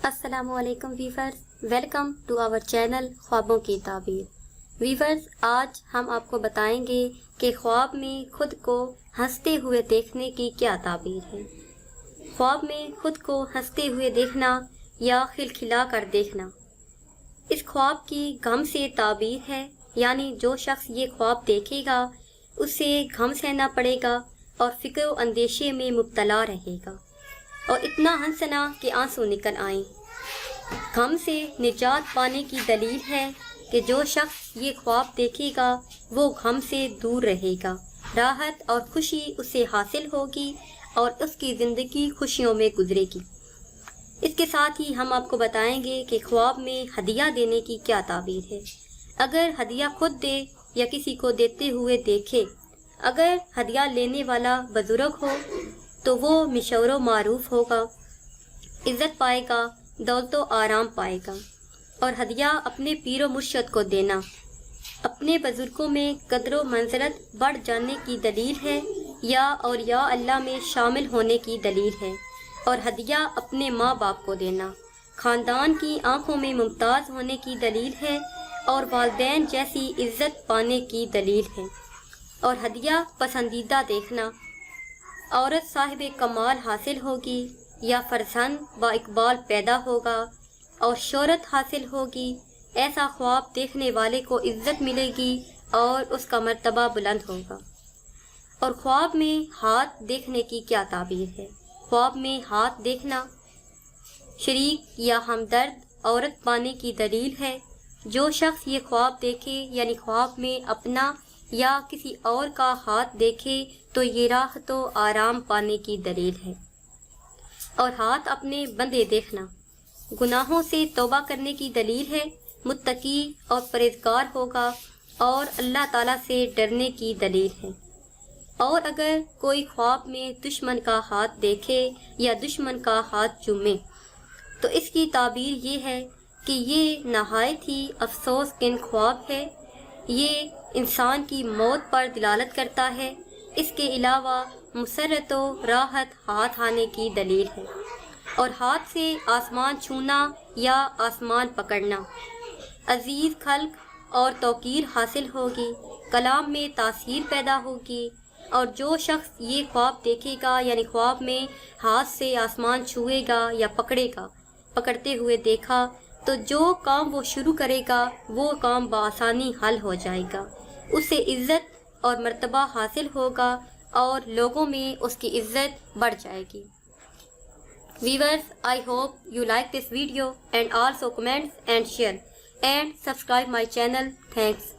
السلام علیکم viewers, welcome to our channel خوابوں کی تعبیر۔ ویورز، آج ہم آپ کو بتائیں گے کہ خواب میں خود کو ہنستے ہوئے دیکھنے کی کیا تعبیر ہے۔ خواب میں خود کو ہنستے ہوئے دیکھنا یا کھلکھلا کر دیکھنا، اس خواب کی غم سے تعبیر ہے، یعنی جو شخص یہ خواب دیکھے گا اسے غم سہنا پڑے گا اور فکر و اندیشے میں مبتلا رہے گا اور اتنا ہنسنا کہ آنسو نکل آئیں۔ غم سے نجات پانے کی دلیل ہے کہ جو شخص یہ خواب دیکھے گا وہ غم سے دور رہے گا، راحت اور خوشی اسے حاصل ہوگی اور اس کی زندگی خوشیوں میں گزرے گی۔ اس کے ساتھ ہی ہم آپ کو بتائیں گے کہ خواب میں ہدیہ دینے کی کیا تعبیر ہے۔ اگر ہدیہ خود دے یا کسی کو دیتے ہوئے دیکھے، اگر ہدیہ لینے والا بزرگ ہو تو وہ مشہور و معروف ہوگا، عزت پائے گا، دولت و آرام پائے گا۔ اور ہدیہ اپنے پیر و مرشد کو دینا اپنے بزرگوں میں قدر و منزلت بڑھ جانے کی دلیل ہے یا اولیاء اللہ میں شامل ہونے کی دلیل ہے۔ اور ہدیہ اپنے ماں باپ کو دینا خاندان کی آنکھوں میں ممتاز ہونے کی دلیل ہے اور والدین جیسی عزت پانے کی دلیل ہے۔ اور ہدیہ پسندیدہ دیکھنا، عورت صاحب کمال حاصل ہوگی یا فرزند با اقبال پیدا ہوگا اور شہرت حاصل ہوگی، ایسا خواب دیکھنے والے کو عزت ملے گی اور اس کا مرتبہ بلند ہوگا۔ اور خواب میں ہاتھ دیکھنے کی کیا تعبیر ہے۔ خواب میں ہاتھ دیکھنا شریک یا ہمدرد عورت پانے کی دلیل ہے۔ جو شخص یہ خواب دیکھے، یعنی خواب میں اپنا یا کسی اور کا ہاتھ دیکھے، تو یہ راحت و آرام پانے کی دلیل ہے۔ اور ہاتھ اپنے بندے دیکھنا گناہوں سے توبہ کرنے کی دلیل ہے، متقی اور پرہیزگار ہوگا اور اللہ تعالیٰ سے ڈرنے کی دلیل ہے۔ اور اگر کوئی خواب میں دشمن کا ہاتھ دیکھے یا دشمن کا ہاتھ چومے تو اس کی تعبیر یہ ہے کہ یہ نہایت ہی افسوس کن خواب ہے، یہ انسان کی موت پر دلالت کرتا ہے۔ اس کے علاوہ مسرت و راحت ہاتھ آنے کی دلیل ہے۔ اور ہاتھ سے آسمان چھونا یا آسمان پکڑنا، عزیز خلق اور توقیر حاصل ہوگی، کلام میں تاثیر پیدا ہوگی۔ اور جو شخص یہ خواب دیکھے گا، یعنی خواب میں ہاتھ سے آسمان چھوئے گا یا پکڑے گا، پکڑتے ہوئے دیکھا، تو جو کام وہ شروع کرے گا وہ کام بآسانی حل ہو جائے گا، اسے عزت اور مرتبہ حاصل ہوگا اور لوگوں میں اس کی عزت بڑھ جائے گی۔ Viewers, I hope you like this video and also comment and share and subscribe my channel. Thanks.